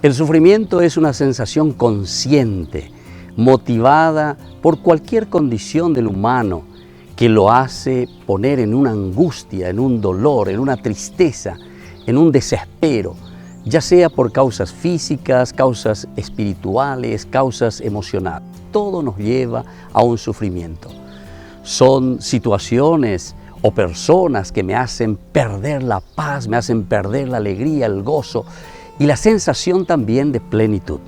Speaker 1: El sufrimiento es una sensación consciente, motivada por cualquier condición del humano que lo hace poner en una angustia, en un dolor, en una tristeza, en un desespero, ya sea por causas físicas, causas espirituales, causas emocionales. Todo nos lleva a un sufrimiento. Son situaciones o personas que me hacen perder la paz, me hacen perder la alegría, el gozo y la sensación también de plenitud.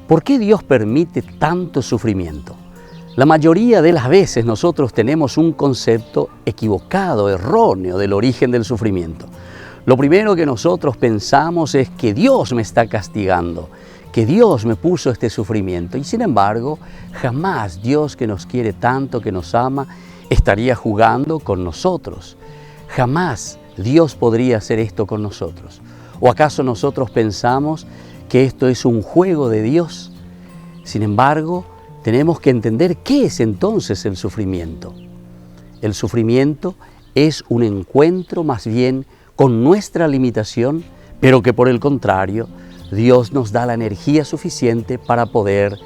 Speaker 1: ¿Por qué Dios permite tanto sufrimiento? La mayoría de las veces nosotros tenemos un concepto equivocado, erróneo del origen del sufrimiento. Lo primero que nosotros pensamos es que Dios me está castigando, porque Dios me puso este sufrimiento. Y sin embargo, jamás Dios, que nos quiere tanto, que nos ama, estaría jugando con nosotros. Jamás Dios podría hacer esto con nosotros. ¿O acaso nosotros pensamos que esto es un juego de Dios? Sin embargo, tenemos que entender qué es entonces el sufrimiento. El sufrimiento es un encuentro más bien con nuestra limitación, pero que por el contrario, Dios nos da la energía suficiente para poder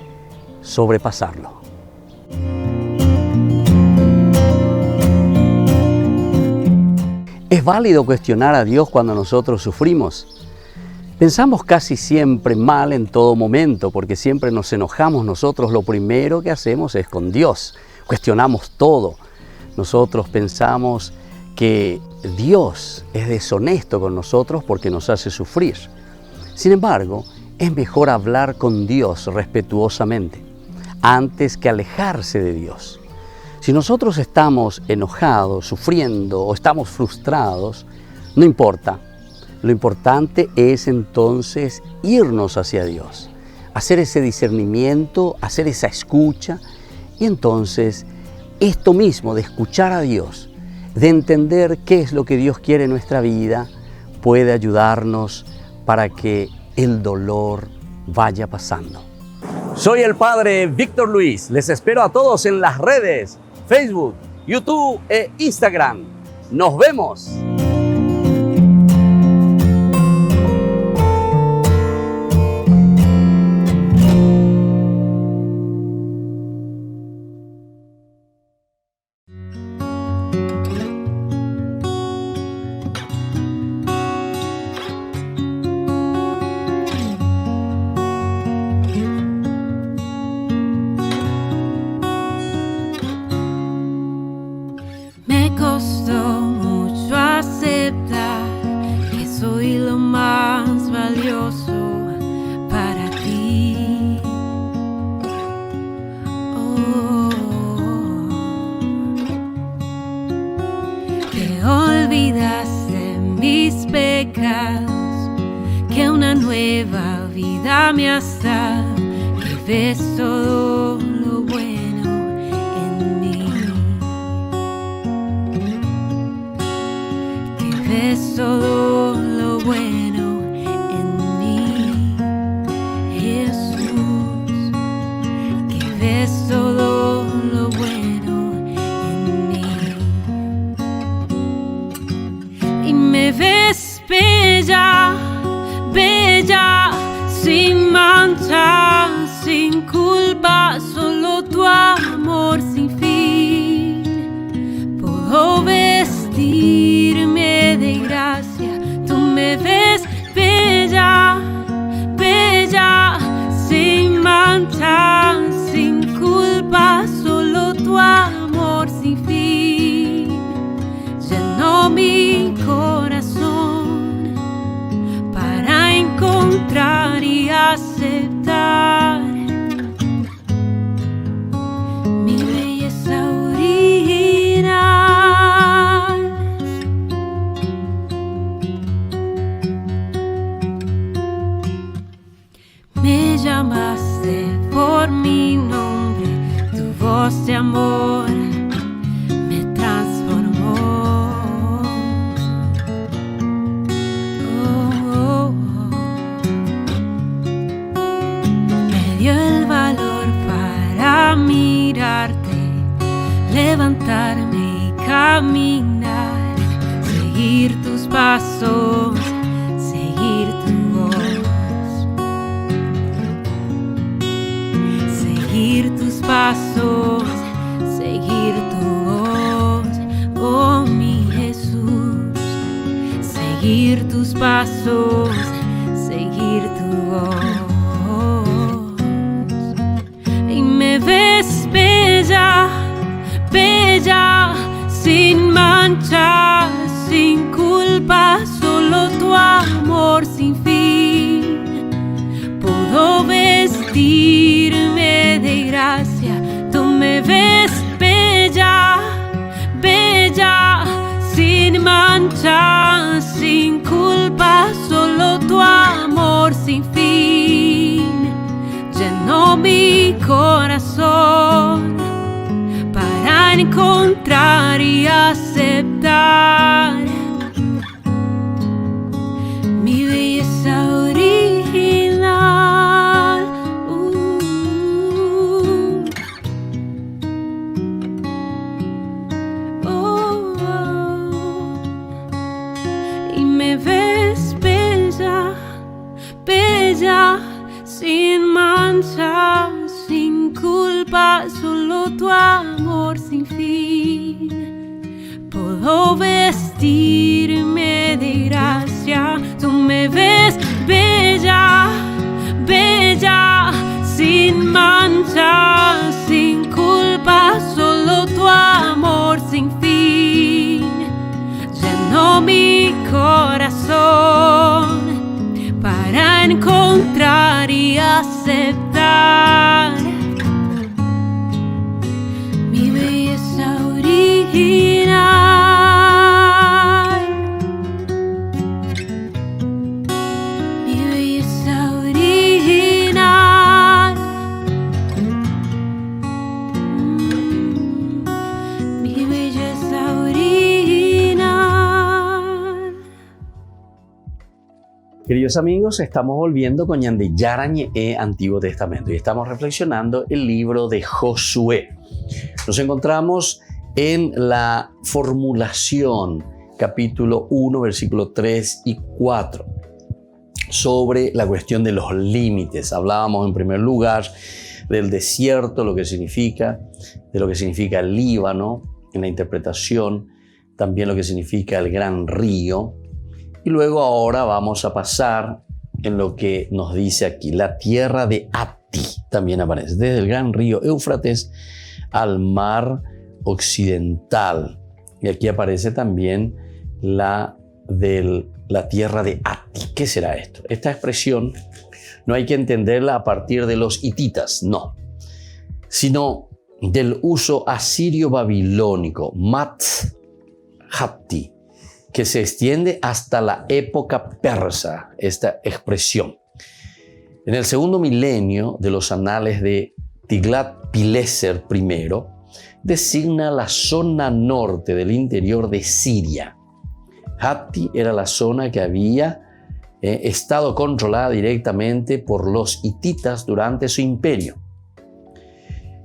Speaker 1: sobrepasarlo. ¿Es válido cuestionar a Dios cuando nosotros sufrimos? Pensamos casi siempre mal en todo momento, porque siempre nos enojamos. Nosotros lo primero que hacemos es con Dios. Cuestionamos todo. Nosotros pensamos que Dios es deshonesto con nosotros porque nos hace sufrir. Sin embargo, es mejor hablar con Dios respetuosamente antes que alejarse de Dios. Si nosotros estamos enojados, sufriendo o estamos frustrados, no importa. Lo importante es entonces irnos hacia Dios, hacer ese discernimiento, hacer esa escucha y entonces esto mismo de escuchar a Dios, de entender qué es lo que Dios quiere en nuestra vida, puede ayudarnos para que el dolor vaya pasando. Soy el Padre Víctor Luis. Les espero a todos en las redes, Facebook, YouTube e Instagram. ¡Nos vemos!
Speaker 10: Me costó mucho aceptar que soy lo más valioso para ti. Que olvidaste mis pecados, que una nueva vida me has dado, que ves todo lo bueno en mí. Ves todo lo bueno en mí, Jesús, que ves todo lo bueno en mí. Y me ves bella, bella, sin mancha, sin culpa, solo tu amor sin fin. Puedo vestirme de gracia, tú me ves bella, bella, sin mancha, sin culpa, solo tu amor sin fin. Llenó mi corazón para encontrar y aceptar mi belleza original. Me llamaste por mi nombre, tu voz de amor me transformó. Me dio el valor para mirarte, levantarme y caminar, seguir tus pasos, seguir tu voz, seguir tus pasos, seguir tu voz, oh mi Jesús, seguir tus pasos, seguir tu voz. Y me ves bella, bella, sin mancha, sin culpa, solo tu amor sin fin. Puedo vestirme de gracia, tú me ves bella, bella, sin mancha, sin culpa, solo tu amor sin fin.
Speaker 11: mi corazón para encontrar y aceptar mi belleza original. Y me ves bella, bella, sin mancha, sin culpa, solo tu amor sin fin. Puedo vestirme de gracia, tú me ves bella, bella, sin mancha, sin culpa, solo tu amor sin fin. Llenó mi corazón para encontrar y aceptar mi belleza original, mi belleza original, mi belleza original.
Speaker 1: Queridos amigos, estamos volviendo con Ñande Yarañe Antiguo Testamento y estamos reflexionando el libro de Josué. Nos encontramos en la formulación, capítulo 1, versículo 3 y 4, sobre la cuestión de los límites. Hablábamos en primer lugar del desierto, lo que significa, de lo que significa el Líbano, en la interpretación, también lo que significa el gran río. Y luego ahora vamos a pasar en lo que nos dice aquí, la tierra de Hatti también aparece, desde el gran río Éufrates al mar occidental. Y aquí aparece también la tierra de Hatti. ¿Qué será esto? Esta expresión no hay que entenderla a partir de los hititas, no, sino del uso asirio-babilónico, Mat-Hatti, que se extiende hasta la época persa, esta expresión. En el segundo milenio de los anales de Tiglat-Pileser I, designa la zona norte del interior de Siria. Hatti era la zona que había estado controlada directamente por los hititas durante su imperio.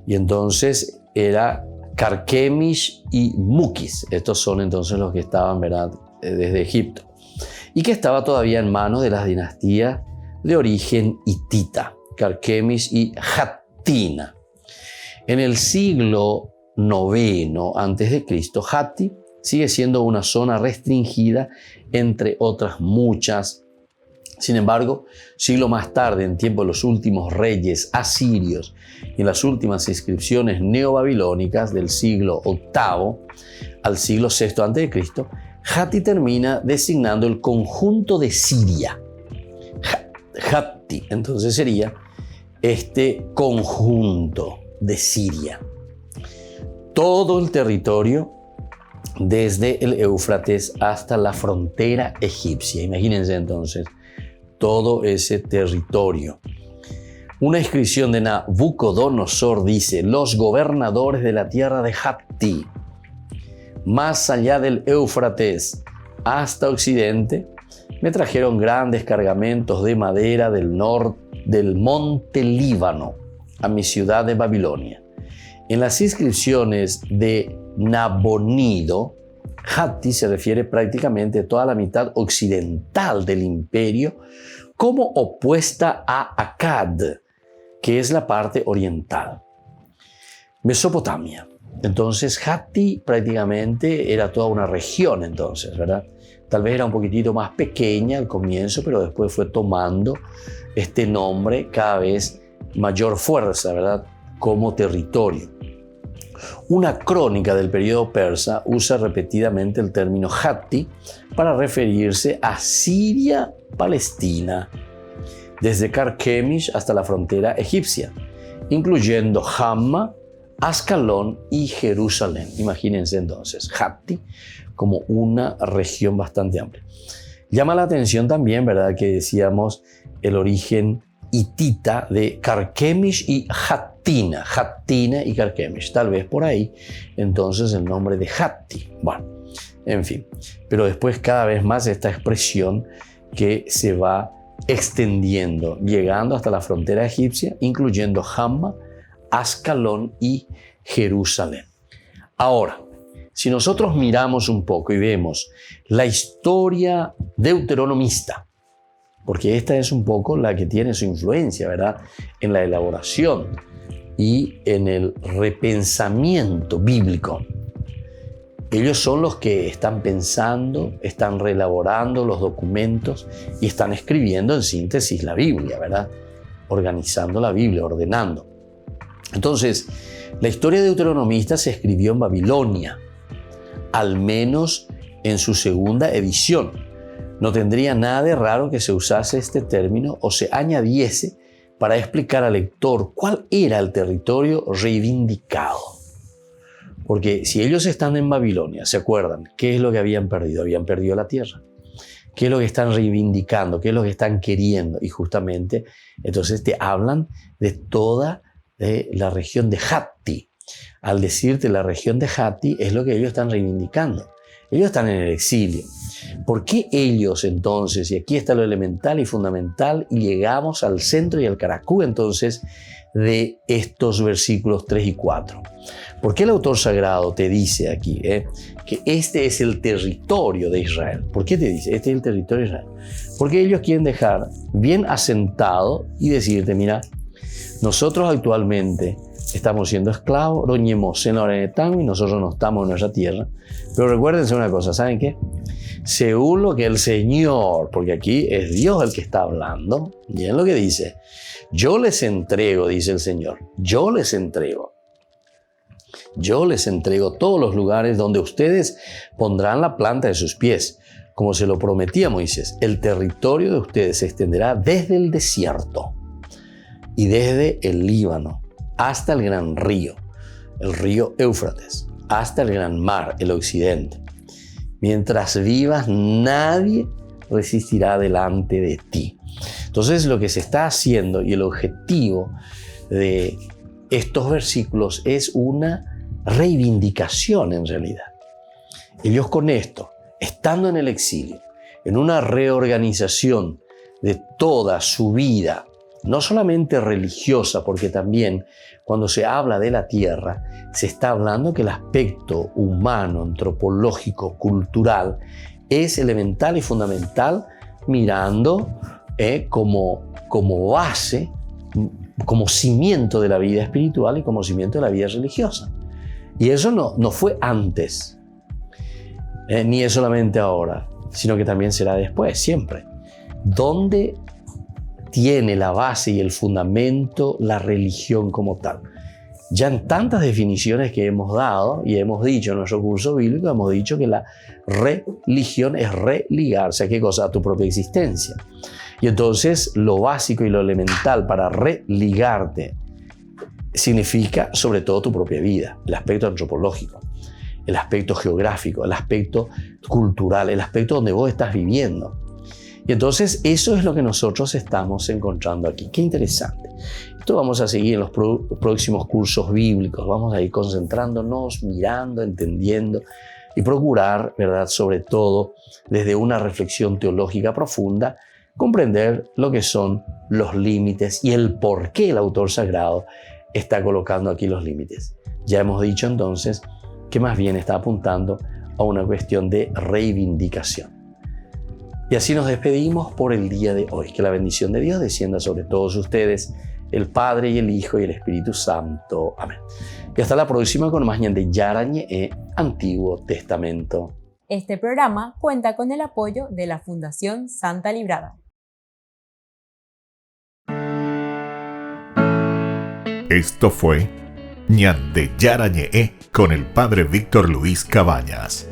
Speaker 1: Y entonces era Carquemish y Muquis. Estos son entonces los que estaban, ¿verdad?, desde Egipto. Y que estaba todavía en manos de las dinastías de origen hitita, Carquemish y Hattina. En el siglo IX a.C., Hatti sigue siendo una zona restringida entre otras muchas. Sin embargo, siglo más tarde, en tiempo de los últimos reyes asirios y en las últimas inscripciones neobabilónicas del siglo VIII al siglo VI a.C., Hatti termina designando el conjunto de Siria. Hatti, entonces sería este conjunto de Siria. Todo el territorio desde el Éufrates hasta la frontera egipcia. Imagínense entonces todo ese territorio. Una inscripción de Nabucodonosor dice: los gobernadores de la tierra de Hatti, más allá del Éufrates hasta occidente, me trajeron grandes cargamentos de madera del monte Líbano a mi ciudad de Babilonia. En las inscripciones de Nabonido, Hatti se refiere prácticamente a toda la mitad occidental del imperio como opuesta a Akkad, que es la parte oriental. Mesopotamia. Entonces Hatti prácticamente era toda una región entonces, ¿verdad? Tal vez era un poquitito más pequeña al comienzo, pero después fue tomando este nombre cada vez mayor fuerza, ¿verdad?, como territorio. Una crónica del periodo persa usa repetidamente el término Hatti para referirse a Siria-Palestina, desde Carquemish hasta la frontera egipcia, incluyendo Hamma, Ascalón y Jerusalén. Imagínense entonces, Hatti como una región bastante amplia. Llama la atención también, ¿verdad?, que decíamos el origen hitita de Carchemish y Hattina. Hattina y Carchemish. Tal vez por ahí, entonces, el nombre de Hatti. Bueno, en fin. Pero después cada vez más esta expresión que se va extendiendo, llegando hasta la frontera egipcia, incluyendo Hamma, Ascalón y Jerusalén. Ahora, si nosotros miramos un poco y vemos la historia deuteronomista, porque esta es un poco la que tiene su influencia, ¿verdad?, en la elaboración y en el repensamiento bíblico. Ellos son los que están pensando, están reelaborando los documentos y están escribiendo en síntesis la Biblia, ¿verdad?, organizando la Biblia, ordenando. Entonces, la historia deuteronomista se escribió en Babilonia, al menos en su segunda edición. No tendría nada de raro que se usase este término o se añadiese para explicar al lector cuál era el territorio reivindicado. Porque si ellos están en Babilonia, ¿se acuerdan? ¿Qué es lo que habían perdido? Habían perdido la tierra. ¿Qué es lo que están reivindicando? ¿Qué es lo que están queriendo? Y justamente, entonces te hablan de toda la región de Hatti. Al decirte la región de Hatti es lo que ellos están reivindicando. Ellos están en el exilio. ¿Por qué ellos entonces? Y aquí está lo elemental y fundamental y llegamos al centro y al caracú entonces de estos versículos 3 y 4. ¿Por qué el autor sagrado te dice aquí que este es el territorio de Israel? ¿Por qué te dice este es el territorio de Israel? Porque ellos quieren dejar bien asentado y decirte, mira, nosotros actualmente estamos siendo esclavos, roñemos en y nosotros no estamos en nuestra tierra. Pero recuérdense una cosa, ¿saben qué? Según lo que el Señor, porque aquí es Dios el que está hablando, miren lo que dice, yo les entrego, dice el Señor, yo les entrego todos los lugares donde ustedes pondrán la planta de sus pies, como se lo prometía Moisés. El territorio de ustedes se extenderá desde el desierto y desde el Líbano hasta el gran río, el río Éufrates, hasta el gran mar, el occidente. Mientras vivas, nadie resistirá delante de ti. Entonces, lo que se está haciendo y el objetivo de estos versículos es una reivindicación en realidad. Ellos con esto, estando en el exilio, en una reorganización de toda su vida, no solamente religiosa, porque también cuando se habla de la tierra, se está hablando que el aspecto humano, antropológico, cultural, es elemental y fundamental, mirando como base, como cimiento de la vida espiritual y como cimiento de la vida religiosa. Y eso no fue antes, ni es solamente ahora, sino que también será después, siempre. ¿Dónde tiene la base y el fundamento la religión como tal? Ya en tantas definiciones que hemos dado y hemos dicho en nuestro curso bíblico, hemos dicho que la religión es religarse a qué cosa, a tu propia existencia. Y entonces lo básico y lo elemental para religarte significa sobre todo tu propia vida, el aspecto antropológico, el aspecto geográfico, el aspecto cultural, el aspecto donde vos estás viviendo. Y entonces eso es lo que nosotros estamos encontrando aquí. Qué interesante. Esto vamos a seguir en los próximos cursos bíblicos. Vamos a ir concentrándonos, mirando, entendiendo y procurar, ¿verdad?, sobre todo desde una reflexión teológica profunda, comprender lo que son los límites y el por qué el autor sagrado está colocando aquí los límites. Ya hemos dicho entonces que más bien está apuntando a una cuestión de reivindicación. Y así nos despedimos por el día de hoy. Que la bendición de Dios descienda sobre todos ustedes, el Padre y el Hijo y el Espíritu Santo. Amén. Y hasta la próxima con más de Yarañe Antiguo Testamento.
Speaker 2: Este programa cuenta con el apoyo de la Fundación Santa Librada.
Speaker 6: Esto fue Ñande Yarañe con el Padre Víctor Luis Cabañas.